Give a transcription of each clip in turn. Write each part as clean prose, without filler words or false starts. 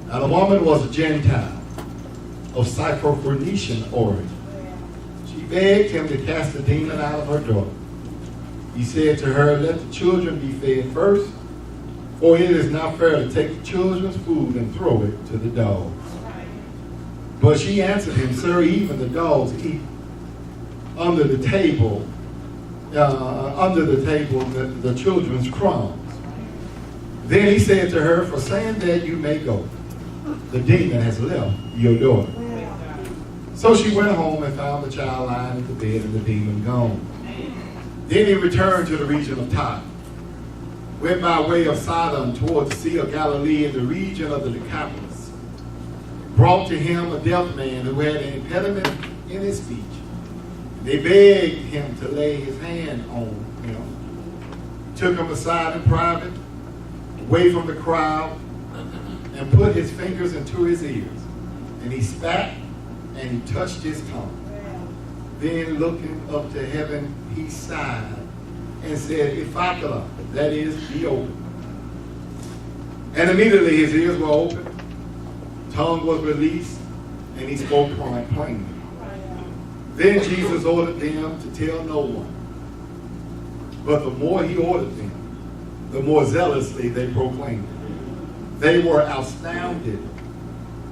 Now the woman was a Gentile of Syrophoenician origin. She begged him to cast the demon out of her daughter. He said to her, let the children be fed first, for it is not fair to take the children's food and throw it to the dogs. But she answered him, sir, even the dogs eat under the table the children's crumbs. Then he said to her, for saying that you may go, the demon has left your daughter. So she went home and found the child lying in the bed and the demon gone. Then he returned to the region of Tyre, went by way of Sidon toward the Sea of Galilee in the region of the Decapolis, brought to him a deaf man who had an impediment in his speech. They begged him to lay his hand on him, took him aside in private, away from the crowd, and put his fingers into his ears. And he spat and he touched his tongue. Then looking up to heaven, he sighed and said, Ephphatha, that is, be open. And immediately his ears were opened, tongue was released, and he spoke plainly. Then Jesus ordered them to tell no one. But the more he ordered them, the more zealously they proclaimed it. They were astounded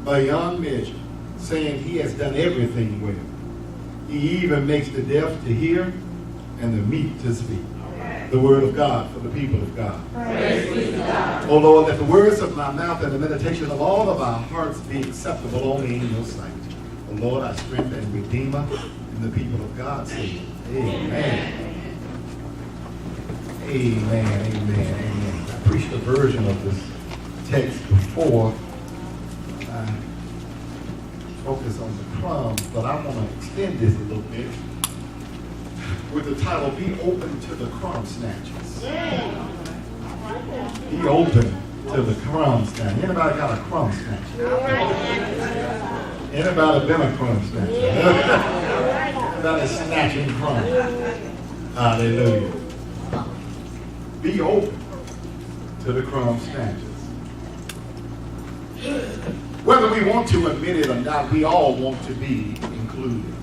beyond measure, saying he has done everything well. He even makes the deaf to hear and the mute to speak. The word of God for the people of God. Praise be to God. O Lord, that the words of my mouth and the meditation of all of our hearts be acceptable only in your sight. O Lord, our strength and redeemer, and the people of God say, amen. Amen, amen, amen. I preached a version of this text before. I focus on the crumbs, but I want to extend this a little bit with the title, Be Open to the Crumb Snatchers. Be open to the crumb snatchers. Anybody got a crumb snatcher? Anybody been a crumb snatcher? Anybody snatching crumbs? Hallelujah. Be open to the crumb snatchers. Whether we want to admit it or not, we all want to be included.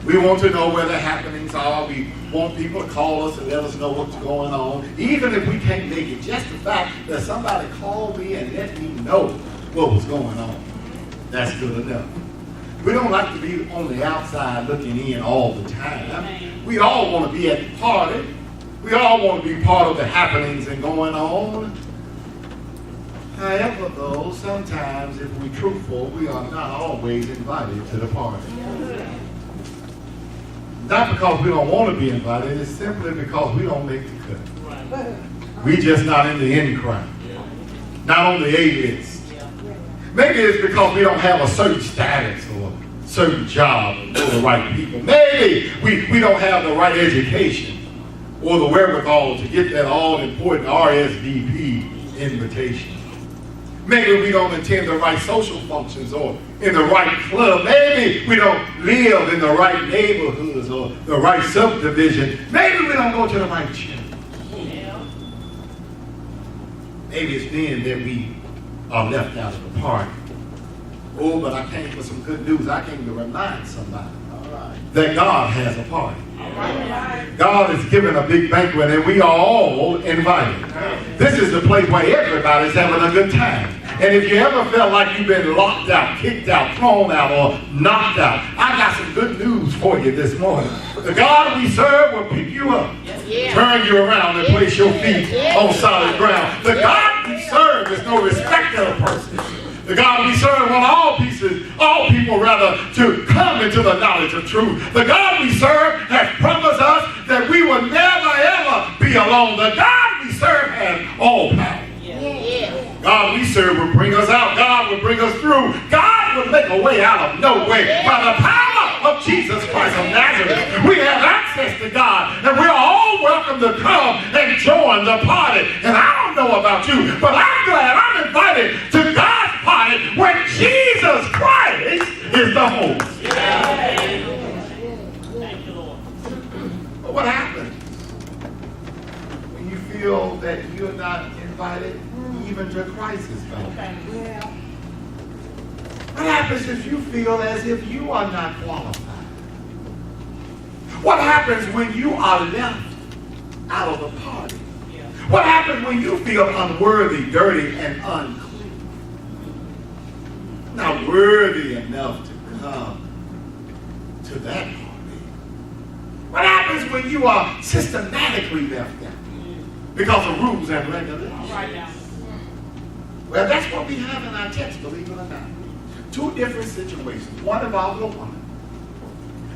We want to know where the happenings are. We want people to call us and let us know what's going on. Even if we can't make it, just the fact that somebody called me and let me know what was going on, that's good enough. We don't like to be on the outside looking in all the time. We all want to be at the party. We all want to be part of the happenings and going on. However, though, sometimes if we're truthful, we are not always invited to the party. Not because we don't want to be invited, it's simply because we don't make the cut. We're just not in the in crowd. Not on the A list. Maybe it's because we don't have a certain status or a certain job or the right people. Maybe we don't have the right education or the wherewithal to get that all-important RSVP invitation. Maybe we don't attend the right social functions or in the right club. Maybe we don't live in the right neighborhoods or the right subdivision. Maybe we don't go to the right church. Maybe it's then that we are left out of the party. Oh, but I came with some good news. I came to remind somebody that God has a party. God is giving a big banquet and we are all invited. This is the place where everybody's having a good time. And if you ever felt like you've been locked out, kicked out, thrown out, or knocked out, I got some good news for you this morning. The God we serve will pick you up, turn you around, and place your feet on solid ground. The God we serve is no respecter of persons. The God we serve want all people to come into the knowledge of truth. The God we serve has promised us that we will never ever be alone. The God we serve has all power. God we serve will bring us out. God will bring us through. God will make a way out of no way. By the power of Jesus Christ of Nazareth, we have access to God. And we're all welcome to come and join the party. And I don't know about you, but I'm glad I'm invited to God's party where Jesus Christ is the host. Thank you, Lord. But what happens when you feel that you're not invited even to Christ's banquet? What happens if you feel as if you are not qualified? What happens when you are left out of the party? What happens when you feel unworthy, dirty, and unclean? Not worthy enough to come to that party. What happens when you are systematically left out because of rules and regulations? Well, that's what we have in our text, believe it or not. Two different situations. One involving a woman,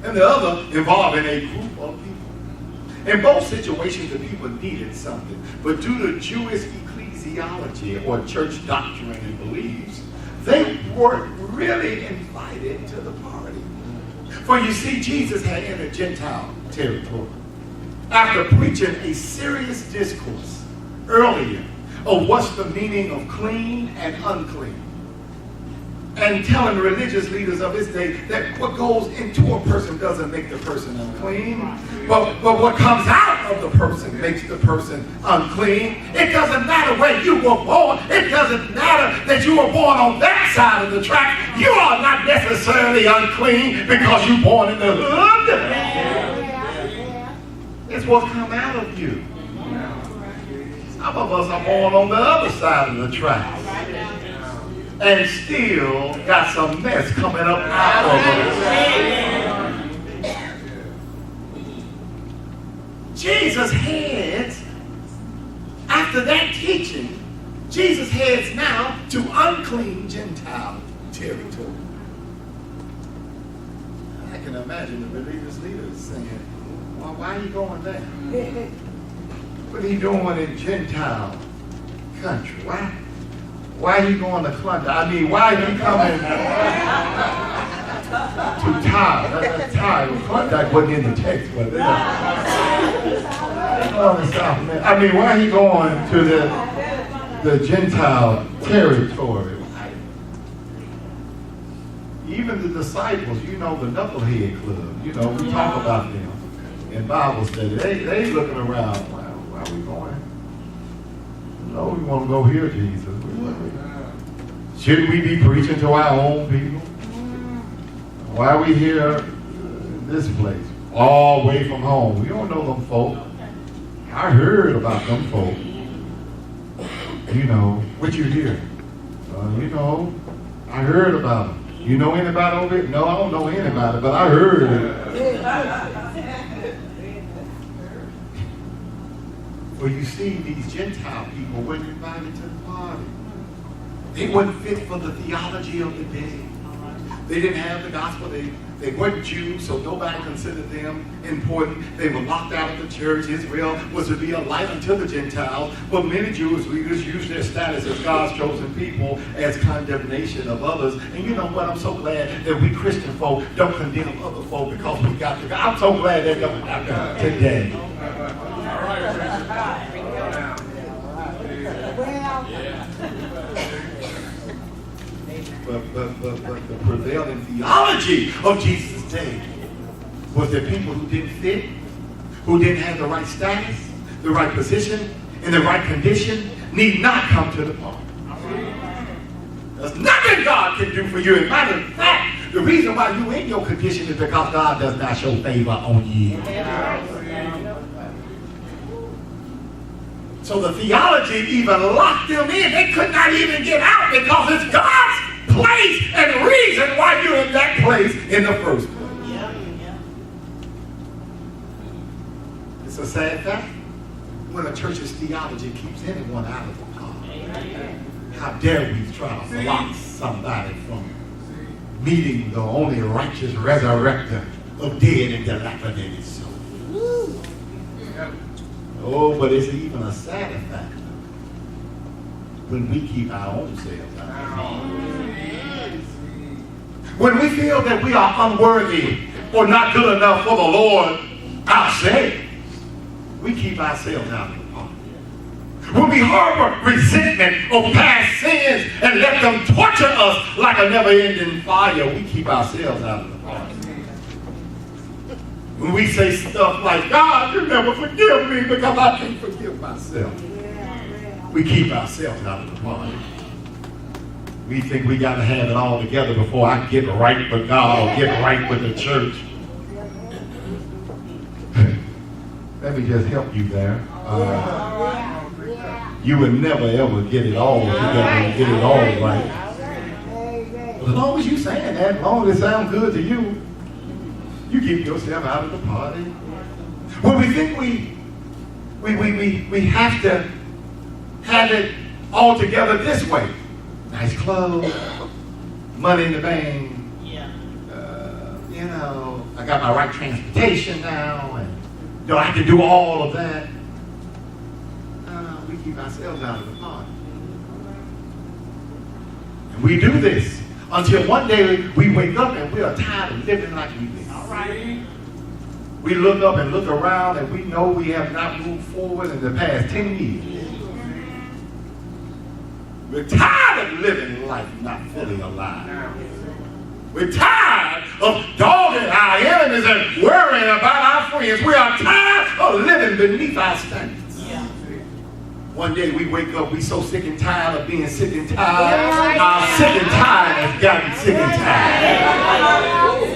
and the other involving a group of people. In both situations, the people needed something. But due to Jewish ecclesiology or church doctrine and beliefs, they weren't really invited to the party. For you see, Jesus had entered Gentile territory after preaching a serious discourse earlier of what's the meaning of clean and unclean, and telling religious leaders of his day that what goes into a person doesn't make the person unclean, but what comes out of the person makes the person unclean. It doesn't matter where you were born. It doesn't matter that you were born on that side of the track. You are not necessarily unclean because you're born in the hood. It's what comes out of you. Some of us are born on the other side of the track and still got some mess coming up out of us. Jesus heads, after that teaching, Jesus heads now to unclean Gentile territory. I can imagine the religious leaders saying, well, why are you going there? What are you doing in Gentile country? Why are you going to Clondalk? I mean, why are you coming to Tyre? That's Tyre. Clondalk wasn't in the text, but I mean, why are you going to the Gentile territory? Even the disciples, you know, the knucklehead club, you know, we talk about them in Bible study. They looking around. Where are we going? No, we want to go here, Jesus. Should we be preaching to our own people? Why are we here in this place? All the way from home. We don't know them folk. I heard about them folk. You know, what you hear? You know, I heard about them. You know anybody over here? No, I don't know anybody, but I heard it. Well, you see, these Gentile people weren't invited to the party. They weren't fit for the theology of the day. They didn't have the gospel. They weren't Jews, so nobody considered them important. They were locked out of the church. Israel was to be a light unto the Gentiles. But many Jewish leaders used their status as God's chosen people as condemnation of others. And you know what? I'm so glad that we Christian folk don't condemn other folk because we got the God. I'm so glad that don't happen today. But the prevailing theology of Jesus' day was that people who didn't fit, who didn't have the right status, the right position, and the right condition need not come to the party. There's nothing God can do for you. As a matter of fact, the reason why you in your condition is because God does not show favor on you. So the theology even locked them in. They could not even get out because it's God's place and reason why you're in that place in the first place. It's a sad fact when a church's theology keeps anyone out of the party. How dare we try to block somebody from meeting the only righteous resurrector of dead and dilapidated souls. Oh, but it's even a sadder fact when we keep our own selves out. When we feel that we are unworthy or not good enough for the Lord ourselves, we keep ourselves out of the party. When we harbor resentment of past sins and let them torture us like a never-ending fire, we keep ourselves out of the party. When we say stuff like, God, you never forgive me because I can't forgive myself, we keep ourselves out of the party. We think we got to have it all together before I get right with God or get right with the church. Let me just help you there. You would never ever get it all together and get it all right. As long as you saying that, as long as it sounds good to you, you keep yourself out of the party. When we think we have to have it all together this way. Nice clothes, money in the bank, you know, I got my right transportation now, and you know, I can do all of that. We keep ourselves out of the party. And we do this until one day we wake up and we are tired of living like we live. All right. We look up and look around and we know we have not moved forward in the past 10 years. We're tired of living life not fully alive. We're tired of dogging our enemies and worrying about our friends. We are tired of living beneath our standards. One day we wake up, we so sick and tired of being sick and tired. Our sick and tired has gotten sick and tired.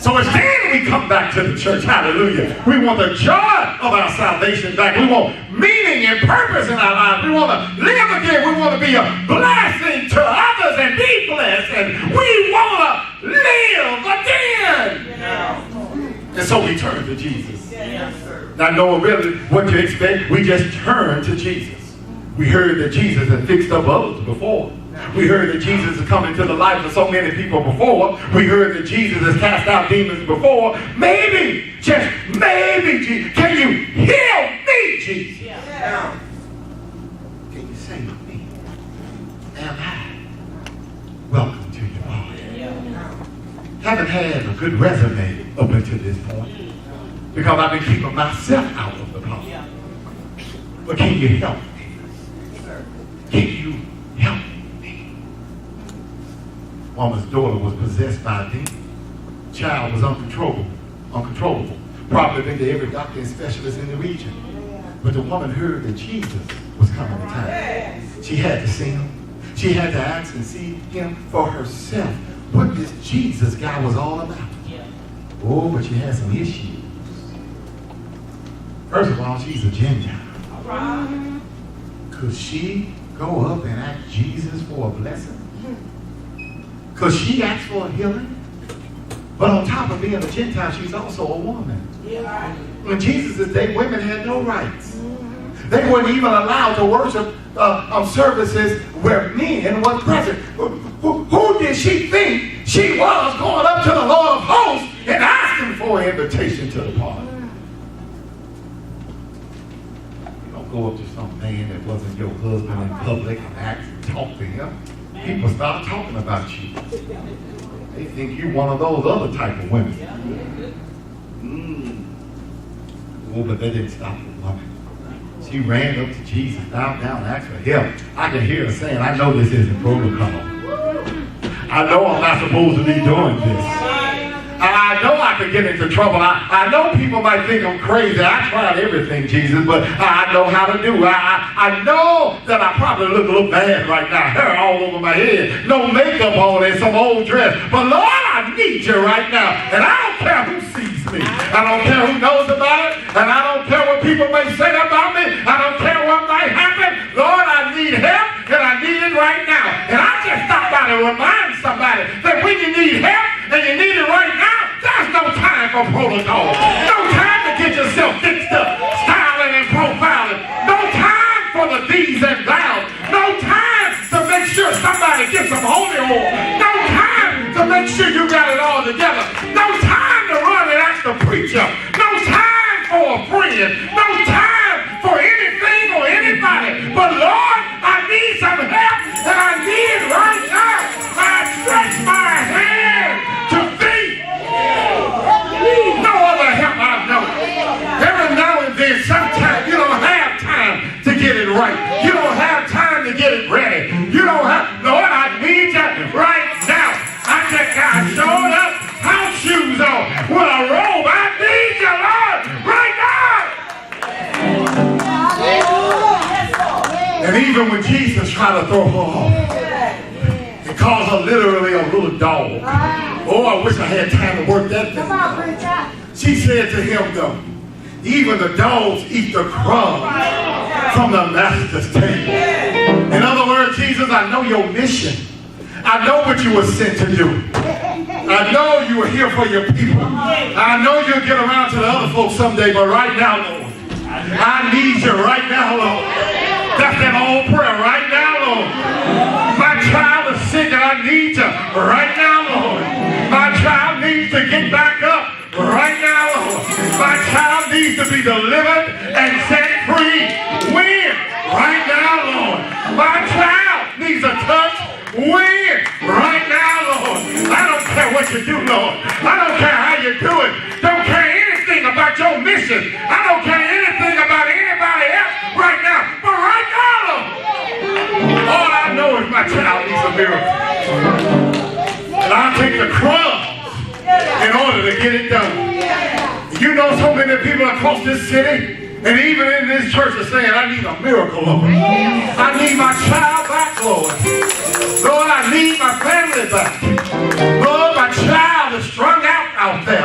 So it's then we come back to the church, hallelujah. We want the joy of our salvation back. We want meaning and purpose in our lives. We want to live again. We want to be a blessing to others and be blessed. And we want to live again. And so we turn to Jesus. Not knowing really what to expect, we just turn to Jesus. We heard that Jesus had fixed up others before. We heard that Jesus has come into the lives of so many people before. We heard that Jesus has cast out demons before. Maybe, just maybe, Jesus, can you heal me, Jesus? Yeah. Can you save me? Am I welcome to your body? Haven't had a good resume up until this point because I've been keeping myself out of the party. But can you help me? Can you help me? Woman's daughter was possessed by a demon. Child was uncontrollable. Probably been to every doctor and specialist in the region. But the woman heard that Jesus was coming to town. She had to see him. She had to ask and see him for herself what this Jesus guy was all about. Oh, but she had some issues. First of all, she's a Gentile. Could she go up and ask Jesus for a blessing? Could she ask for a healing? But on top of being a Gentile, she's also a woman. In Jesus' day, women had no rights. They weren't even allowed to worship services where men were present. Who did she think she was going up to the Lord of hosts and asking for an invitation to the party? You don't go up to some man that wasn't your husband in public and ask and talk to him. People start talking about you. They think you're one of those other type of women. Oh, but that didn't stop the woman. She ran up to Jesus, bowed down, and asked for help. I can hear her saying, I know this isn't protocol. I know I'm not supposed to be doing this. I know I could get into trouble. I know people might think I'm crazy. I tried everything, Jesus, but I know how to do it. I know that I probably look a little bad right now. Hair all over my head. No makeup on and some old dress. But Lord, I need you right now. And I don't care who sees me. I don't care who knows about it. And I don't care what people may say about me. I don't care what might happen. Lord, I need help. And I need it right now. And I just stopped by to remind somebody that when you need help and you need it right now, there's no time for protocol. No time to get yourself fixed up, styling and profiling. No time for the these and thous. No time to make sure somebody gets some holy oil. No time to make sure you got it all together. No time to run and ask the preacher. No time for a friend. No time for anything or anybody. But Lord, I need some help and I need it right now. I stretch my hand to thee. No other help I know. Every now and then, sometimes you don't have time to get it right. You don't have time to get it ready. You don't have, Lord, I need you right now. I just got showed up, house shoes on, with a robe. I need you, Lord, right now. And even when Jesus try to throw her off and call her literally a little dog. Oh, I wish I had time to work that thing. She said to him, though, even the dogs eat the crumbs from the master's table. In other words, Jesus, I know your mission. I know what you were sent to do. I know you were here for your people. I know you'll get around to the other folks someday, but right now, Lord, I need you right now, Lord. That's that old prayer right now, Lord. My child is sick and I need you right now, Lord. My child needs to get back up right now, Lord. My child needs to be delivered and set free. When? Right now, Lord. My child needs a touch. When? Right now, Lord. I don't care what you do, Lord. I don't care how you do it. Don't care anything about your mission. I don't care anything about anybody else right now. But right now, Lord, all I know is my child needs a miracle. And I'll take the crumbs in order to get it done. You know so many people across this city and even in this church are saying, I need a miracle, Lord. I need my child back, Lord. Lord, I need my family back. Lord, my child is strung out there.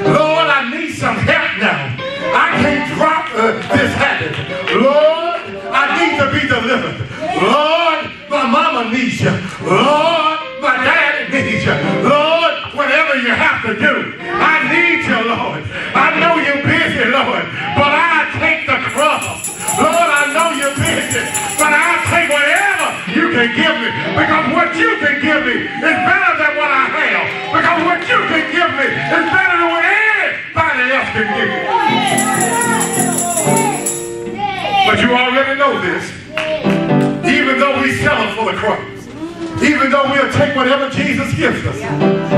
Lord, I need some help now. I can't drop this habit. Lord, I need to be delivered. Lord, my mama needs you. Lord, my daddy needs you. Lord, whatever you have to do, I need you, Lord. I know you're busy, Lord, but I take the crumbs. Lord, I know you're busy, but I'll take whatever you can give me, because what you can give me is better than what I have, because what you can give me is better than what anybody else can give me. But you already know this. Even though we settle for the crumbs, even though we'll take whatever Jesus gives us,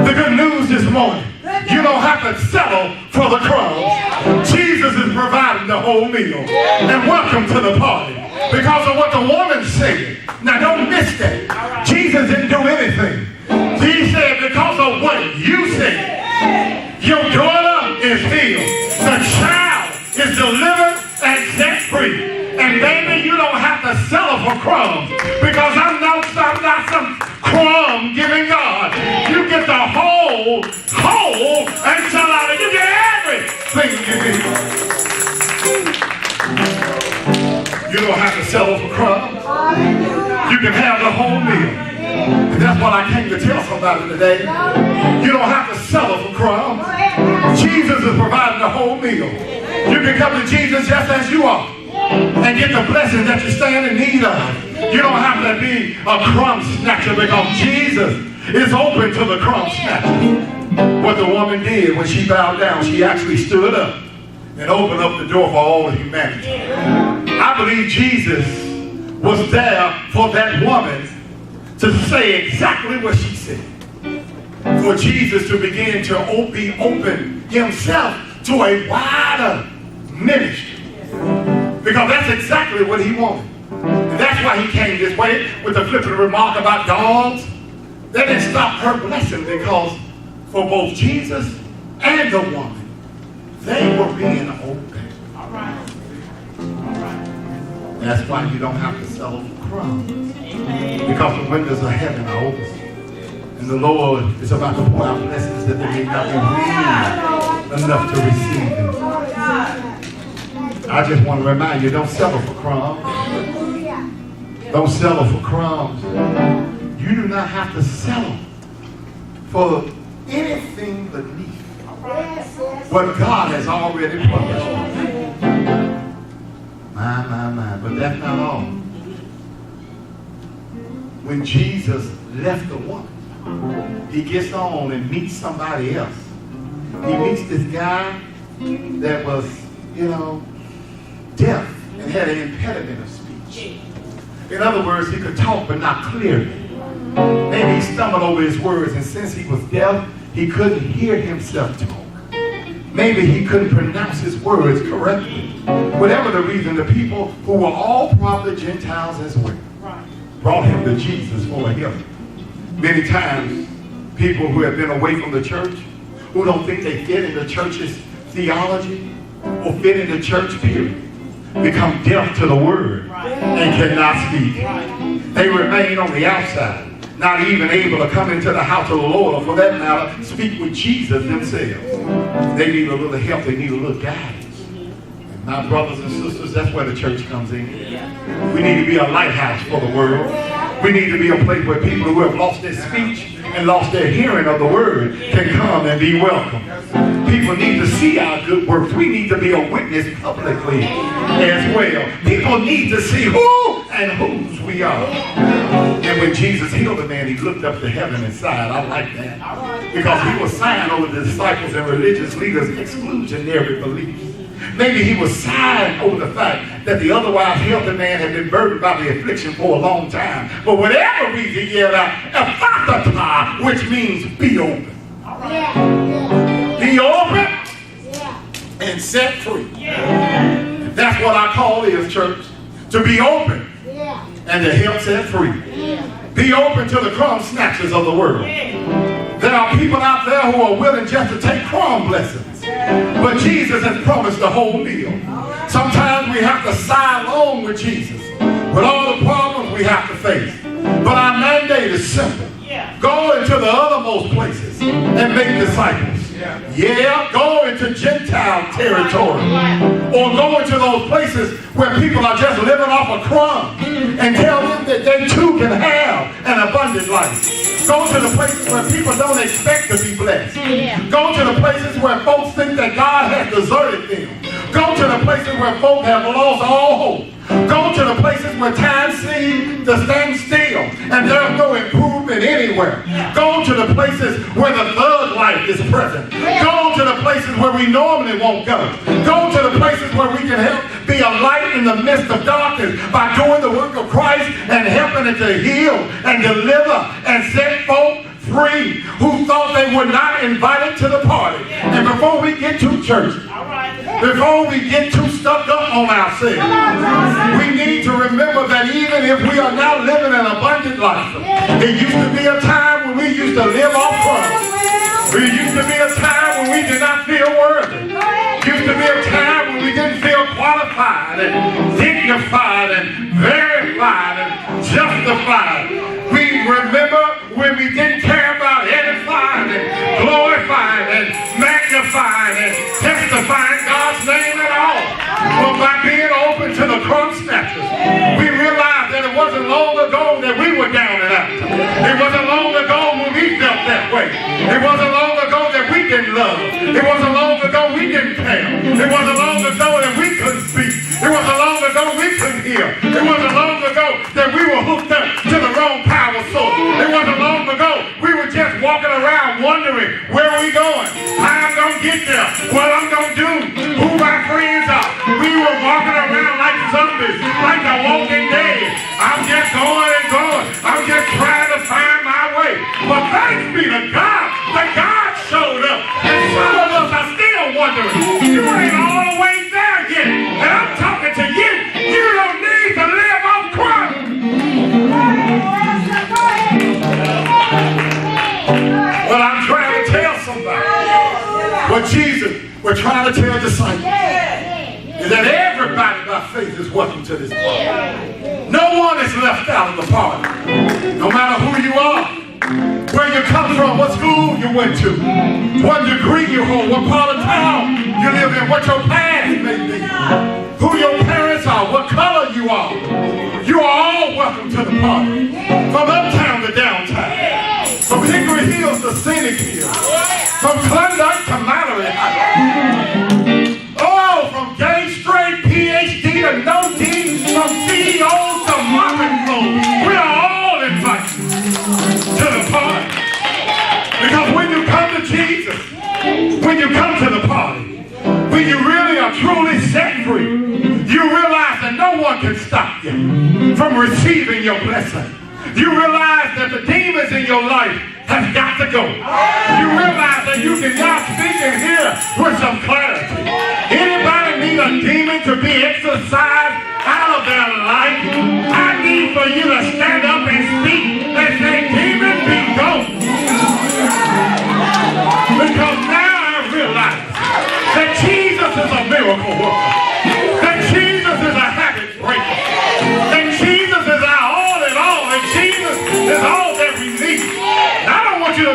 the good news this morning, you don't have to settle for the crumbs. Jesus is providing the whole meal. And welcome to the party. Because of what the woman said. Now don't miss that. Jesus didn't do anything. He said because of what you said. Your daughter is healed. The child is delivered and set free. And baby, you don't have to settle for crumbs, because I'm not some crumb giving God. You get the whole enchilada. You get everything you need. You don't have to settle for crumbs. You can have the whole meal. And that's what I came to tell somebody today. You don't have to settle for crumbs. Jesus is providing the whole meal. You can come to Jesus just as you are and get the blessings that you stand in need of. You don't have to be a crumb snatcher, because Jesus is open to the crumb snatcher. What the woman did when she bowed down, she actually stood up and opened up the door for all of humanity. I believe Jesus was there for that woman to say exactly what she said. For Jesus to begin to be open himself to a wider ministry. Because that's exactly what he wanted. And that's why he came this way with the flippant remark about dogs. That didn't stop her blessing, because for both Jesus and the woman, they were being open. All right. That's why you don't have to settle for crumbs. Because the windows of heaven are open. And the Lord is about to pour out blessings that they may not be room enough to receive them. I just want to remind you, don't settle for crumbs. Don't settle for crumbs. You do not have to settle for anything beneath what God has already promised. My. But that's not all. When Jesus left the woman, he gets on and meets somebody else. He meets this guy that was, deaf and had an impediment of speech. In other words, he could talk but not clearly. Maybe he stumbled over his words, and since he was deaf, he couldn't hear himself talk. Maybe he couldn't pronounce his words correctly. Whatever the reason, the people, who were all probably Gentiles as well, brought him to Jesus for a healing. Many times, people who have been away from the church, who don't think they fit in the church's theology or fit in the church period, become deaf to the word and cannot speak. They remain on the outside, not even able to come into the house of the Lord, or for that matter, speak with Jesus themselves. They need a little help. They need a little guidance. And my brothers and sisters, that's where the church comes in. We need to be a lighthouse for the world. We need to be a place where people who have lost their speech and lost their hearing of the word can come and be welcome. People need to see our good works. We need to be a witness publicly as well. People need to see who and whose we are. And when Jesus healed the man, he looked up to heaven and sighed. I like that. Because he was sighing over the disciples and religious leaders' exclusionary beliefs. Maybe he was sighing over the fact that the otherwise healthy man had been burdened by the affliction for a long time. For whatever reason, he yelled out, "Ephatha," which means be open. Be open and set free. And that's what our call is, church. To be open and to help set free. Be open to the crumb snatchers of the world. There are people out there who are willing just to take crumb blessings. But Jesus has promised the whole meal. Sometimes we have to side along with Jesus with all the problems we have to face. But our mandate is simple. Go into the othermost places and make disciples. Yeah, go into Gentile territory. Or go into those places where people are just living off a crumb and tell them that they too can have an abundant life. Go to the places where people don't expect to be blessed. Go to the places where folks think that God has deserted them. Go to the places where folks have lost all hope. Go to the places where time seems to stand still and there's no improvement anywhere. Go to the places where the thug life is present. Go to the places where we normally won't go. Go to the places where we can help be a light in the midst of darkness by doing the work of Christ and helping it to heal and deliver and set folk free who thought they were not invited to the party. And before we get to church, before we get too stuck up on ourselves, we need to remember that even if we are not living an abundant life, it used to be a time when we used to live off crumbs. There used to be a time when we did not feel worthy. Used to be a time when we didn't feel qualified and dignified and verified and justified. We remember when we didn't care about edifying and glorifying and magnifying and testifying God's name at all. But by being open to the crumb snatchers, we realized that it wasn't long ago that we were down and out. It wasn't long ago when we felt that way. It wasn't long ago that we didn't love. It wasn't long ago we didn't care. It wasn't long ago that we couldn't speak. It wasn't long ago we couldn't hear. It wasn't long ago that we were hooked up to the wrong power source. It wasn't long ago we were just walking around wondering where are we going, how I'm going to get there, what I'm going to do, who my friends are. We were walking around like zombies, like the walking dead. I'm just going and going. I'm just trying to find my way. But thanks be to God that God showed up. And some of us are still wondering. You ain't all the way there yet. And I'm talking to you. You don't need to live on crumbs. Well, I'm trying to tell somebody. What Jesus was trying to tell disciples is that everybody by faith is welcome to this party. No one is left out of the party. No matter who you are, where you come from, what school you went to, what degree you hold, what part of town you live in, what your past may be, who your parents are, what color you are. You are all welcome to the party. From uptown to downtown. From Hickory Hills to Scenic Hills. From Klondike to Mallory Heights. Oh, from gay, straight, PhD to no D, from CEOs to market flows. We are all invited to the party. Because when you come to Jesus, when you come to the party, when you really are truly set free, you realize that no one can stop you from receiving your blessing. You realize that the demons in your life have got to go. You realize that you can now speak in here with some clarity. Anybody need a demon to be exorcised out of their life? I need for you to stand up and speak and say, demon be gone. Because now I realize that Jesus is a miracle worker. That Jesus is a habit breaker.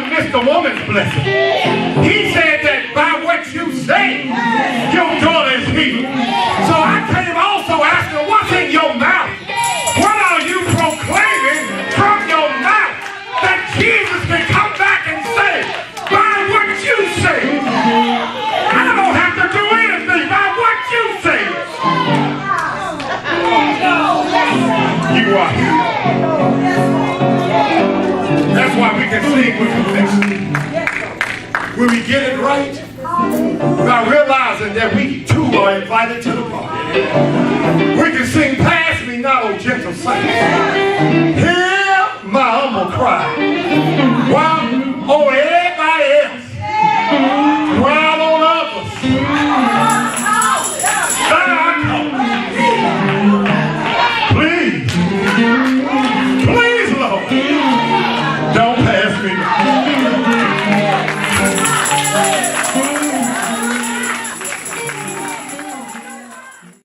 don't miss the woman's blessing. He said that by what you say, your daughter is healed. So I came also asking, what's in your mouth? What are you proclaiming from your mouth that Jesus can come back and say, by what you say? I don't have to do anything by what you say. You are here. That's why we can sing with conviction. When we get it right, by realizing that we too are invited to the party. We can sing past me now, O gentle saints. Hear my humble cry. While oh everybody else crying on others. Please, Lord, don't pass me by.